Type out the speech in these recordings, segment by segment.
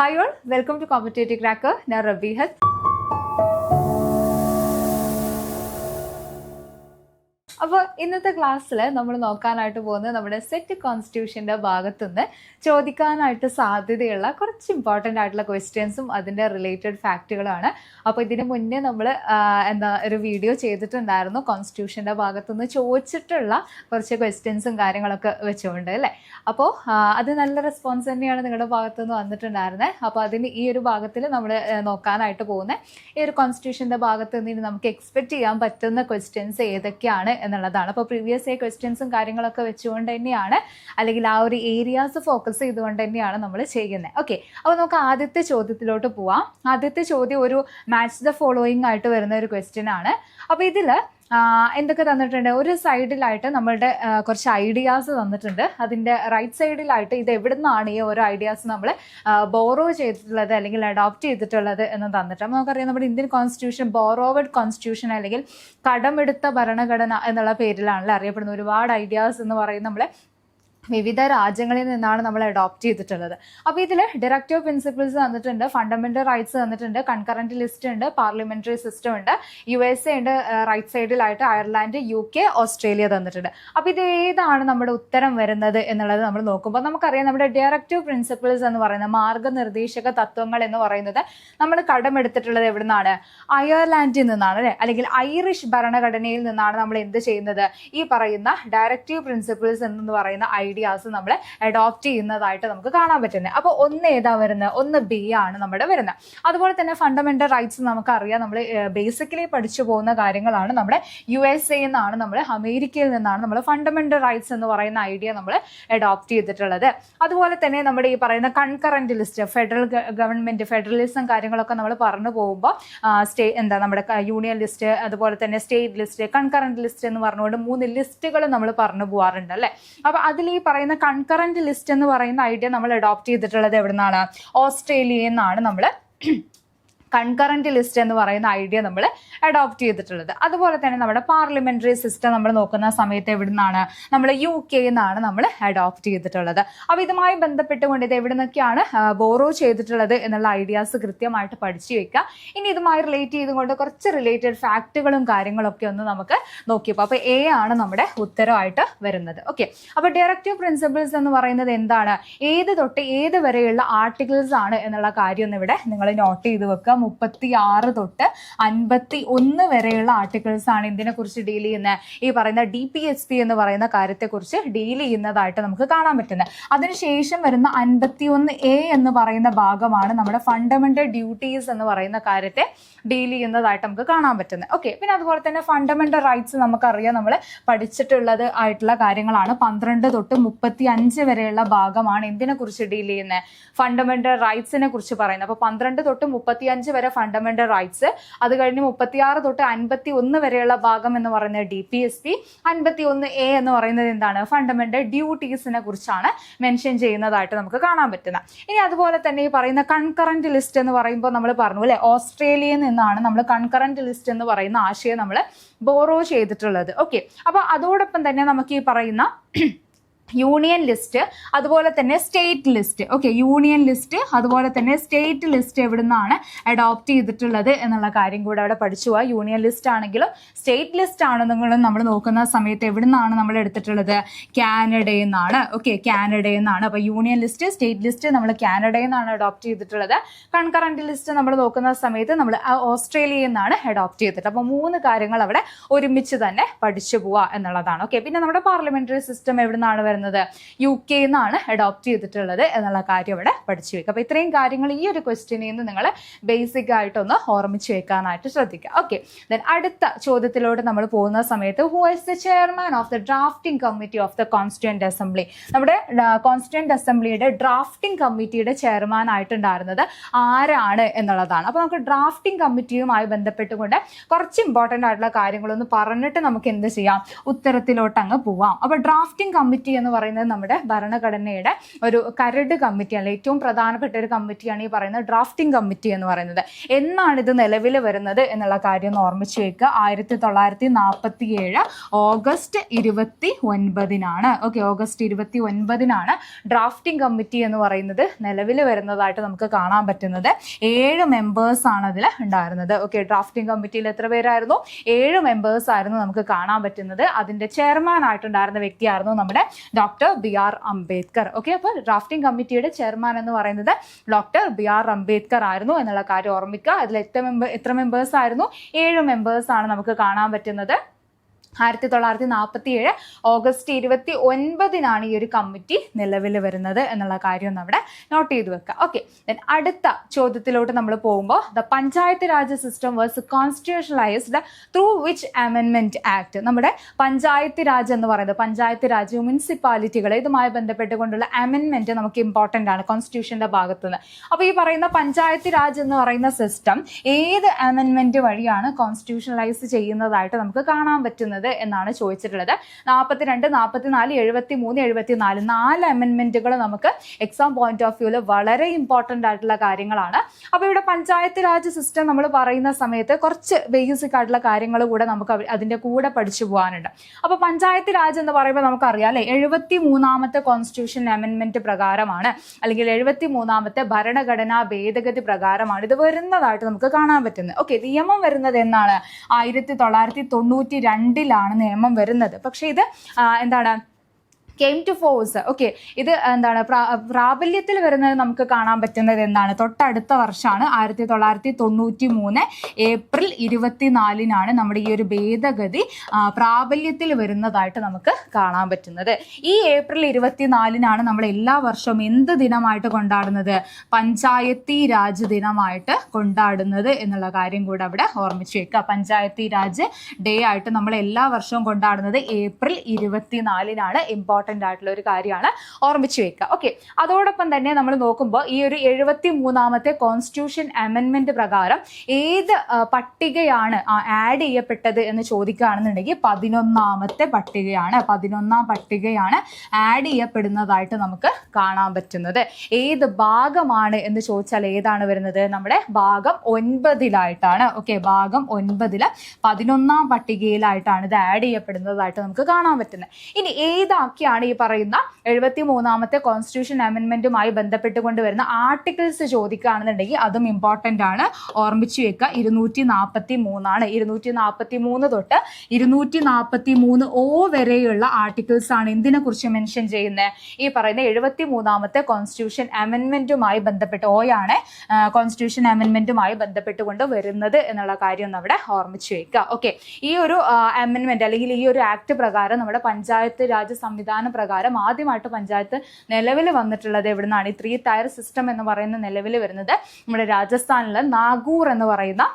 Hi all, welcome to Competitive Cracker. ഞാൻ റബീഹത്ത്. അപ്പോൾ ഇന്നത്തെ ക്ലാസ്സിൽ നമ്മൾ നോക്കാനായിട്ട് പോകുന്നത് നമ്മുടെ സെറ്റ് കോൺസ്റ്റിറ്റ്യൂഷൻ്റെ ഭാഗത്തുനിന്ന് ചോദിക്കാനായിട്ട് സാധ്യതയുള്ള കുറച്ച് ഇമ്പോർട്ടൻ്റ് ആയിട്ടുള്ള ക്വസ്റ്റ്യൻസും അതിൻ്റെ റിലേറ്റഡ് ഫാക്റ്റുകളാണ്. അപ്പോൾ ഇതിന് മുന്നേ നമ്മൾ ഒരു വീഡിയോ ചെയ്തിട്ടുണ്ടായിരുന്നു കോൺസ്റ്റിറ്റ്യൂഷൻ്റെ ഭാഗത്തുനിന്ന് ചോദിച്ചിട്ടുള്ള കുറച്ച് ക്വസ്റ്റ്യൻസും കാര്യങ്ങളൊക്കെ വെച്ചുകൊണ്ട് അല്ലേ. അപ്പോൾ അത് നല്ല റെസ്പോൺസ് തന്നെയാണ് നിങ്ങളുടെ ഭാഗത്തുനിന്ന് വന്നിട്ടുണ്ടായിരുന്നത്. അപ്പോൾ അതിന് ഈ ഒരു ഭാഗത്തിൽ നമ്മൾ നോക്കാനായിട്ട് പോകുന്നത് ഈ ഒരു കോൺസ്റ്റിറ്റ്യൂഷൻ്റെ ഭാഗത്ത് നിന്ന് നമുക്ക് എക്സ്പെക്റ്റ് ചെയ്യാൻ പറ്റുന്ന ക്വസ്റ്റ്യൻസ് ഏതൊക്കെയാണ് എന്നുള്ളതാണ്. അപ്പോൾ പ്രീവിയസ് ഇയർ ക്വസ്റ്റ്യൻസും കാര്യങ്ങളൊക്കെ വെച്ചുകൊണ്ട് തന്നെയാണ്, അല്ലെങ്കിൽ ആ ഒരു ഏരിയാസ് ഫോക്കസ് ചെയ്തുകൊണ്ട് തന്നെയാണ് നമ്മൾ ചെയ്യുന്നത്. ഓക്കെ, അപ്പോൾ നമുക്ക് ആദ്യത്തെ ചോദ്യത്തിലോട്ട് പോവാം. ആദ്യത്തെ ചോദ്യം ഒരു മാച്ച് ദ ഫോളോയിങ് ആയിട്ട് വരുന്ന ഒരു ക്വസ്റ്റ്യൻ ആണ്. അപ്പോൾ ഇതിൽ എന്തൊക്കെ തന്നിട്ടുണ്ട്? ഒരു സൈഡിലായിട്ട് നമ്മളുടെ കുറച്ച് ഐഡിയാസ് തന്നിട്ടുണ്ട്. അതിൻ്റെ റൈറ്റ് സൈഡിലായിട്ട് ഇത് എവിടെ നിന്നാണ് ഈ ഓരോ ഐഡിയാസ് നമ്മൾ ബോറോ ചെയ്തിട്ടുള്ളത് അല്ലെങ്കിൽ അഡോപ്റ്റ് ചെയ്തിട്ടുള്ളത് എന്ന് തന്നിട്ട് നമുക്കറിയാം, നമ്മുടെ ഇന്ത്യൻ കോൺസ്റ്റിറ്റ്യൂഷൻ ബോറോവഡ് കോൺസ്റ്റിറ്റ്യൂഷൻ അല്ലെങ്കിൽ കടമെടുത്ത ഭരണഘടന എന്നുള്ള പേരിലാണല്ലോ അറിയപ്പെടുന്നത്. ഒരുപാട് ഐഡിയാസ് എന്ന് പറയുന്നത് നമ്മളെ വിവിധ രാജ്യങ്ങളിൽ നിന്നാണ് നമ്മൾ അഡോപ്റ്റ് ചെയ്തിട്ടുള്ളത്. അപ്പോൾ ഇതിൽ ഡയറക്റ്റീവ് പ്രിൻസിപ്പിൾസ് തന്നിട്ടുണ്ട്, ഫണ്ടമെന്റൽ റൈറ്റ്സ് തന്നിട്ടുണ്ട്, കൺകറന്റ് ലിസ്റ്റ് ഉണ്ട്, പാർലമെന്ററി സിസ്റ്റം ഉണ്ട്, USA ഉണ്ട് റൈറ്റ് സൈഡിലായിട്ട്, അയർലാൻഡ്, UK, ഓസ്ട്രേലിയ തന്നിട്ടുണ്ട്. അപ്പോൾ ഇത് ഏതാണ് നമ്മുടെ ഉത്തരം വരുന്നത് എന്നുള്ളത് നമ്മൾ നോക്കുമ്പോൾ നമുക്കറിയാം, നമ്മുടെ ഡയറക്റ്റീവ് പ്രിൻസിപ്പിൾസ് എന്ന് പറയുന്നത് മാർഗനിർദ്ദേശക തത്വങ്ങൾ എന്ന് പറയുന്നത് നമ്മൾ കടമെടുത്തിട്ടുള്ളത് എവിടെ നിന്നാണ്? അയർലാൻഡിൽ നിന്നാണ് അല്ലേ, അല്ലെങ്കിൽ ഐറിഷ് ഭരണഘടനയിൽ നിന്നാണ് നമ്മൾ എന്ത് ചെയ്യുന്നത്? ഈ പറയുന്ന ഡയറക്റ്റീവ് പ്രിൻസിപ്പിൾസ് എന്ന് പറയുന്ന ഐഡിയാസ് നമ്മൾ അഡോപ്റ്റ് ചെയ്യുന്നതായിട്ട് നമുക്ക് കാണാൻ പറ്റുന്നത്. അപ്പോൾ ഒന്ന് ഏതാ വരുന്നത്? ഒന്ന് B ആണ് നമ്മുടെ വരുന്നത്. അതുപോലെ തന്നെ ഫണ്ടമെന്റൽ റൈറ്റ്സ് നമുക്കറിയാം, നമ്മൾ ബേസിക്കലി പഠിച്ചു പോകുന്ന കാര്യങ്ങളാണ്. നമ്മുടെ USA എന്നാണ്, നമ്മൾ അമേരിക്കയിൽ നിന്നാണ് നമ്മൾ ഫണ്ടമെന്റൽ റൈറ്റ്സ് എന്ന് പറയുന്ന ഐഡിയ നമ്മൾ അഡോപ്റ്റ് ചെയ്തിട്ടുള്ളത്. അതുപോലെ തന്നെ നമ്മുടെ ഈ പറയുന്ന concurrent list, federal government, federalism കാര്യങ്ങളൊക്കെ നമ്മൾ പറഞ്ഞു പോകുമ്പോൾ നമ്മുടെ യൂണിയൻ ലിസ്റ്റ്, അതുപോലെ തന്നെ സ്റ്റേറ്റ് ലിസ്റ്റ്, കൺകറന്റ് ലിസ്റ്റ് എന്ന് പറഞ്ഞുകൊണ്ട് 3 ലിസ്റ്റുകൾ നമ്മൾ പറഞ്ഞു പോകാറുണ്ട് അല്ലേ. അപ്പൊ അതിൽ ഈ പറയുന്ന കൺകറന്റ് ലിസ്റ്റ് എന്ന് പറയുന്ന ഐഡിയ നമ്മൾ അഡോപ്റ്റ് ചെയ്തിട്ടുള്ളത് എവിടെ നിന്നാണ്? ഓസ്ട്രേലിയയിൽ നിന്നാണ് നമ്മൾ കൺകറന്റ് ലിസ്റ്റ് എന്ന് പറയുന്ന ഐഡിയ നമ്മൾ അഡോപ്റ്റ് ചെയ്തിട്ടുള്ളത്. അതുപോലെ തന്നെ നമ്മുടെ പാർലമെന്ററി സിസ്റ്റം നമ്മൾ നോക്കുന്ന സമയത്ത് എവിടെ നിന്നാണ്? നമ്മൾ UK എന്നാണ് നമ്മൾ അഡോപ്റ്റ് ചെയ്തിട്ടുള്ളത്. അപ്പോൾ ഇതുമായി ബന്ധപ്പെട്ടുകൊണ്ട് ഇത് എവിടെ നിന്നൊക്കെയാണ് ബോറോ ചെയ്തിട്ടുള്ളത് എന്നുള്ള ഐഡിയാസ് കൃത്യമായിട്ട് പഠിച്ചു വെക്കുക. ഇനി ഇതുമായി റിലേറ്റ് ചെയ്തുകൊണ്ട് കുറച്ച് റിലേറ്റഡ് ഫാക്റ്റുകളും കാര്യങ്ങളൊക്കെ ഒന്ന് നമുക്ക് നോക്കിയപ്പോൾ അപ്പോൾ A ആണ് നമ്മുടെ ഉത്തരവായിട്ട് വരുന്നത്. ഓക്കെ, അപ്പോൾ ഡയറക്റ്റീവ് പ്രിൻസിപ്പിൾസ് എന്ന് പറയുന്നത് എന്താണ്? ഏത് തൊട്ട് ഏത് വരെയുള്ള ആർട്ടിക്കിൾസ് ആണ് എന്നുള്ള കാര്യം ഒന്ന് ഇവിടെ നിങ്ങൾ നോട്ട് ചെയ്ത് വെക്കുക. 36 തൊട്ട് 51 വരെയുള്ള ആർട്ടിക്കിൾസ് ആണ് ഇതിനെ കുറിച്ച് ഡീൽ ചെയ്യുന്ന ഈ പറയുന്ന DPSP എന്ന് പറയുന്ന കാര്യത്തെക്കുറിച്ച് ഡീൽ ചെയ്യുന്നതായിട്ട് നമുക്ക് കാണാൻ പറ്റുന്നത്. അതിനുശേഷം വരുന്ന 51A എന്ന് പറയുന്ന ഭാഗമാണ് നമ്മുടെ ഫണ്ടമെന്റൽ ഡ്യൂട്ടീസ് എന്ന് പറയുന്ന കാര്യത്തെ ഡീൽ ചെയ്യുന്നതായിട്ട് നമുക്ക് കാണാൻ പറ്റുന്നത്. ഓക്കെ, പിന്നെ അതുപോലെ തന്നെ ഫണ്ടമെന്റൽ റൈറ്റ്സ് നമുക്കറിയാം, നമ്മൾ പഠിച്ചിട്ടുള്ളത് ആയിട്ടുള്ള കാര്യങ്ങളാണ്. 12 തൊട്ട് 35 വരെയുള്ള ഭാഗമാണ് എന്തിനെ കുറിച്ച് ഡീൽ ചെയ്യുന്നത്? ഫണ്ടമെന്റൽ റൈറ്റ്സിനെ കുറിച്ച് പറയുന്നത്. അപ്പോൾ 12 തൊട്ട് 35 വരെ ഫണ്ടമെന്റൽ റൈറ്റ്സ്, അത് കഴിഞ്ഞ് 36 തൊട്ട് 51 വരെയുള്ള ഭാഗം എന്ന് പറയുന്നത് DPSP, 51A എന്ന് പറയുന്നത് എന്താണ്? ഫണ്ടമെന്റൽ ഡ്യൂട്ടീസിനെ കുറിച്ചാണ് മെൻഷൻ ചെയ്യുന്നതായിട്ട് നമുക്ക് കാണാൻ പറ്റുന്നത്. ഇനി അതുപോലെ തന്നെ ഈ പറയുന്ന കൺകറന്റ് ലിസ്റ്റ് എന്ന് പറയുമ്പോൾ നമ്മൾ പറഞ്ഞു അല്ലെ, ഓസ്ട്രേലിയയിൽ നിന്നാണ് നമ്മൾ കൺകറന്റ് ലിസ്റ്റ് എന്ന് പറയുന്ന ആശയം നമ്മൾ ബോറോ ചെയ്തിട്ടുള്ളത്. ഓക്കെ, അപ്പൊ അതോടൊപ്പം തന്നെ നമുക്ക് ഈ പറയുന്ന യൂണിയൻ ലിസ്റ്റ്, അതുപോലെ തന്നെ state list, okay, union list അതുപോലെ തന്നെ സ്റ്റേറ്റ് ലിസ്റ്റ് എവിടെ നിന്നാണ് അഡോപ്റ്റ് ചെയ്തിട്ടുള്ളത് എന്നുള്ള കാര്യം കൂടെ അവിടെ പഠിച്ചു പോവാ. യൂണിയൻ ലിസ്റ്റ് ആണെങ്കിലും സ്റ്റേറ്റ് ലിസ്റ്റ് ആണെങ്കിലും നമ്മൾ നോക്കുന്ന സമയത്ത് എവിടെ നിന്നാണ് നമ്മൾ എടുത്തിട്ടുള്ളത്? കാനഡയിൽ നിന്നാണ്. ഓക്കെ, കാനഡയിൽ നിന്നാണ്. അപ്പോൾ യൂണിയൻ ലിസ്റ്റ്, സ്റ്റേറ്റ് ലിസ്റ്റ് നമ്മൾ കാനഡയിൽ നിന്നാണ് അഡോപ്റ്റ് ചെയ്തിട്ടുള്ളത്. കൺകറന്റ് ലിസ്റ്റ് നമ്മൾ നോക്കുന്ന സമയത്ത് നമ്മൾ ഓസ്ട്രേലിയയിൽ നിന്നാണ് അഡോപ്റ്റ് ചെയ്തിട്ട്. അപ്പോൾ 3 കാര്യങ്ങൾ അവിടെ ഒരുമിച്ച് തന്നെ പഠിച്ചു പോവുക എന്നുള്ളതാണ്. ഓക്കെ, പിന്നെ നമ്മുടെ പാർലമെന്ററി സിസ്റ്റം എവിടെ നിന്നാണ് വരുന്നത്? UK എന്നാണ് അഡോപ്റ്റ് ചെയ്തിട്ടുള്ളത് എന്നുള്ള കാര്യം ഇവിടെ പഠിച്ചു വെക്കുക. അപ്പോൾ ഇത്രയും കാര്യങ്ങൾ ഈ ഒരു ക്വസ്റ്റ്യനിൽ നിന്ന് നിങ്ങൾ ബേസിക് ആയിട്ടൊന്ന് ഓർമ്മിച്ച് വെക്കാനായിട്ട് ശ്രദ്ധിക്കുക. ഓക്കെ, ദെൻ അടുത്ത ചോദ്യത്തിലോട്ട് നമ്മൾ പോകുന്ന സമയത്ത് who is the chairman of the drafting committee of the constituent assembly? നമ്മുടെ കോൺസ്റ്റിറ്റ്യൂന്റ് അസംബ്ലിയുടെ ഡ്രാഫ്റ്റിംഗ് കമ്മിറ്റിയുടെ ചെയർമാൻ ആയിട്ടുണ്ടായിരുന്നത് ആരാണ് എന്നുള്ളതാണ്. അപ്പോൾ നമുക്ക് ഡ്രാഫ്റ്റിംഗ് കമ്മിറ്റിയുമായി ബന്ധപ്പെട്ടുകൊണ്ട് കുറച്ച് ഇമ്പോർട്ടൻ്റ് ആയിട്ടുള്ള കാര്യങ്ങളൊന്ന് പറഞ്ഞിട്ട് നമുക്ക് എന്ത് ചെയ്യാം? ഉത്തരത്തിലോട്ട് അങ്ങ് പോവാം. അപ്പോൾ ഡ്രാഫ്റ്റിംഗ് കമ്മിറ്റി എന്ന് പറയുന്നത് നമ്മുടെ ഭരണഘടനയുടെ ഒരു കരട് കമ്മിറ്റിയാണ്, ഏറ്റവും പ്രധാനപ്പെട്ട ഒരു കമ്മിറ്റിയാണ് ഈ പറയുന്നത് ഡ്രാഫ്റ്റിംഗ് കമ്മിറ്റി എന്ന് പറയുന്നത്. എന്നാണ് ഇത് നിലവിൽ വരുന്നത് എന്നുള്ള കാര്യം ഒന്ന് ഓർമ്മിച്ച് വെക്കുക. 1947 August 29. Okay, August 29 drafting committee എന്ന് പറയുന്നത് നിലവിൽ വരുന്നതായിട്ട് നമുക്ക് കാണാൻ പറ്റുന്നത്. 7 മെമ്പേഴ്സ് ആണ് അതിൽ ഉണ്ടായിരുന്നത്. ഓക്കെ, ഡ്രാഫ്റ്റിംഗ് കമ്മിറ്റിയിൽ എത്ര പേരായിരുന്നു? 7 മെമ്പേഴ്സ് ആയിരുന്നു നമുക്ക് കാണാൻ പറ്റുന്നത്. അതിന്റെ ചെയർമാൻ ആയിട്ടുണ്ടായിരുന്ന വ്യക്തിയായിരുന്നു നമ്മുടെ ഡോക്ടർ BR അംബേദ്കർ. ഓക്കെ, അപ്പോൾ ഡ്രാഫ്റ്റിംഗ് കമ്മിറ്റിയുടെ ചെയർമാൻ എന്ന് പറയുന്നത് ഡോക്ടർ BR അംബേദ്കർ ആയിരുന്നു എന്നുള്ള കാര്യം ഓർമ്മിക്കുക. അതിൽ എത്ര മെമ്പേഴ്സ് ആയിരുന്നു? 7 മെമ്പേഴ്സ് ആണ് നമുക്ക് കാണാൻ പറ്റുന്നത്. 1947 ഓഗസ്റ്റ് 29 ഈ ഒരു കമ്മിറ്റി നിലവിൽ വരുന്നത് എന്നുള്ള കാര്യം നമ്മുടെ നോട്ട് ചെയ്ത് വെക്കുക. ഓക്കെ, അടുത്ത ചോദ്യത്തിലോട്ട് നമ്മൾ പോകുമ്പോൾ the panchayat raj system was constitutionalised through which അമെൻമെന്റ് ആക്ട്. നമ്മുടെ പഞ്ചായത്ത് രാജ് എന്ന് പറയുന്നത്, പഞ്ചായത്ത് രാജ്, മുനിസിപ്പാലിറ്റികൾ, ഇതുമായി ബന്ധപ്പെട്ടുകൊണ്ടുള്ള അമെൻമെന്റ് നമുക്ക് ഇമ്പോർട്ടന്റ് ആണ് കോൺസ്റ്റിറ്റ്യൂഷന്റെ ഭാഗത്തുനിന്ന്. അപ്പോൾ ഈ പറയുന്ന പഞ്ചായത്ത് രാജ് എന്ന് പറയുന്ന സിസ്റ്റം ഏത് അമെൻമെന്റ് വഴിയാണ് കോൺസ്റ്റിറ്റ്യൂഷണലൈസ് ചെയ്യുന്നതായിട്ട് നമുക്ക് കാണാൻ പറ്റുന്നത് എന്നാണ് ചോദിച്ചിട്ടുള്ളത്. 42, 44, 73, 74 4 അമെൻമെന്റുകൾ നമുക്ക് എക്സാം പോയിന്റ് ഓഫ് വ്യൂല് വളരെ ഇമ്പോർട്ടന്റ് ആയിട്ടുള്ള കാര്യങ്ങളാണ്. അപ്പൊ ഇവിടെ പഞ്ചായത്ത് രാജ് സിസ്റ്റം നമ്മൾ പറയുന്ന സമയത്ത് കുറച്ച് ബേസിക് ആയിട്ടുള്ള കാര്യങ്ങൾ കൂടെ നമുക്ക് അതിന്റെ കൂടെ പഠിച്ചു പോകാനുണ്ട്. അപ്പൊ പഞ്ചായത്ത് രാജ് എന്ന് പറയുമ്പോൾ നമുക്കറിയാം അല്ലെ, 73ാമത്തെ കോൺസ്റ്റിറ്റ്യൂഷൻ അമെൻമെന്റ് പ്രകാരമാണ്, അല്ലെങ്കിൽ 73ാമത്തെ ഭരണഘടനാ ഭേദഗതി പ്രകാരമാണ് ഇത് വരുന്നതായിട്ട് നമുക്ക് കാണാൻ പറ്റുന്നത്. ഓക്കെ, നിയമം വരുന്നത് എന്നാണ്? 1992 നിയമം വരുന്നത്. പക്ഷെ ഇത് എന്താണ്, കെയിം ടു ഫോഴ്സ്. ഓക്കെ, ഇത് എന്താണ് പ്രാബല്യത്തിൽ വരുന്നത് നമുക്ക് കാണാൻ പറ്റുന്നത് എന്താണ്? തൊട്ടടുത്ത വർഷമാണ് 1993 ഏപ്രിൽ 24 നമ്മുടെ ഈ ഒരു ഭേദഗതി പ്രാബല്യത്തിൽ വരുന്നതായിട്ട് നമുക്ക് കാണാൻ പറ്റുന്നത്. ഈ ഏപ്രിൽ 24 നമ്മൾ എല്ലാ വർഷവും എന്ത് ദിനമായിട്ട് കൊണ്ടാടുന്നത്? പഞ്ചായത്തി രാജ് ദിനമായിട്ട് കൊണ്ടാടുന്നത് എന്നുള്ള കാര്യം കൂടെ അവിടെ ഓർമ്മിച്ച് വെക്കുക. പഞ്ചായത്തി രാജ് ഡേ ആയിട്ട് നമ്മൾ എല്ലാ വർഷവും കൊണ്ടാടുന്നത് ഏപ്രിൽ 24 ഇമ്പോർട്ടൻ്റ് ആയിട്ടുള്ള ഒരു കാര്യമാണ്, ഓർമ്മിച്ച് വെക്കുക. ഓക്കെ, അതോടൊപ്പം തന്നെ നമ്മൾ നോക്കുമ്പോൾ ഈ ഒരു 73ാമത്തെ കോൺസ്റ്റിറ്റ്യൂഷൻ അമെൻമെന്റ് പ്രകാരം ഏത് പട്ടികയാണ് ആഡ് ചെയ്യപ്പെട്ടത് എന്ന് ചോദിക്കുകയാണെന്നുണ്ടെങ്കിൽ 11ാമത്തെ പട്ടികയാണ്. 11ാം പട്ടികയാണ് ആഡ് ചെയ്യപ്പെടുന്നതായിട്ട് നമുക്ക് കാണാൻ പറ്റുന്നത്. ഏത് ഭാഗമാണ് എന്ന് ചോദിച്ചാൽ ഏതാണ് വരുന്നത്? നമ്മുടെ ഭാഗം 9ലായിട്ടാണ്. ഓക്കെ, ഭാഗം 9 11ാം പട്ടികയിലായിട്ടാണ് ഇത് ആഡ് ചെയ്യപ്പെടുന്നതായിട്ട് നമുക്ക് കാണാൻ പറ്റുന്നത്. ഇനി ഏതാക്കിയാണ് ഈ പറയുന്ന 73ാമത്തെ കോൺസ്റ്റിറ്റ്യൂഷൻ അമെൻമെന്റുമായി ബന്ധപ്പെട്ടുകൊണ്ട് വരുന്ന ആർട്ടിക്കിൾസ് ചോദിക്കുകയാണെന്നുണ്ടെങ്കിൽ അതും ഇമ്പോർട്ടന്റ് ആണ്, ഓർമ്മിച്ച് വെക്കുക. 243 243 തൊട്ട് 243 വരെയുള്ള ആർട്ടിക്കിൾസ് ആണ് എന്തിനെ കുറിച്ച് മെൻഷൻ ചെയ്യുന്നത്? ഈ പറയുന്ന 73ാമത്തെ കോൺസ്റ്റിറ്റ്യൂഷൻ അമെൻമെന്റുമായി ബന്ധപ്പെട്ട്, ഓയാണ് കോൺസ്റ്റിറ്റ്യൂഷൻ അമെൻമെന്റുമായി ബന്ധപ്പെട്ടുകൊണ്ട് വരുന്നത് എന്നുള്ള കാര്യം നമ്മുടെ ഓർമ്മിച്ച് വെക്കുക. ഓക്കെ, ഈ ഒരു അമെൻമെന്റ് അല്ലെങ്കിൽ ഈ ഒരു ആക്ട് പ്രകാരം നമ്മുടെ പഞ്ചായത്ത് രാജ് സംവിധാന പ്രകാരം ആദ്യമായിട്ട് പഞ്ചായത്ത് നിലവിൽ വന്നിട്ടുള്ളത് എവിടുന്നാണ്? ഈ 3 ടയർ സിസ്റ്റം എന്ന് പറയുന്ന നിലവിൽ വരുന്നത് നമ്മുടെ രാജസ്ഥാനിലെ നാഗൂർ എന്ന് പറയുന്ന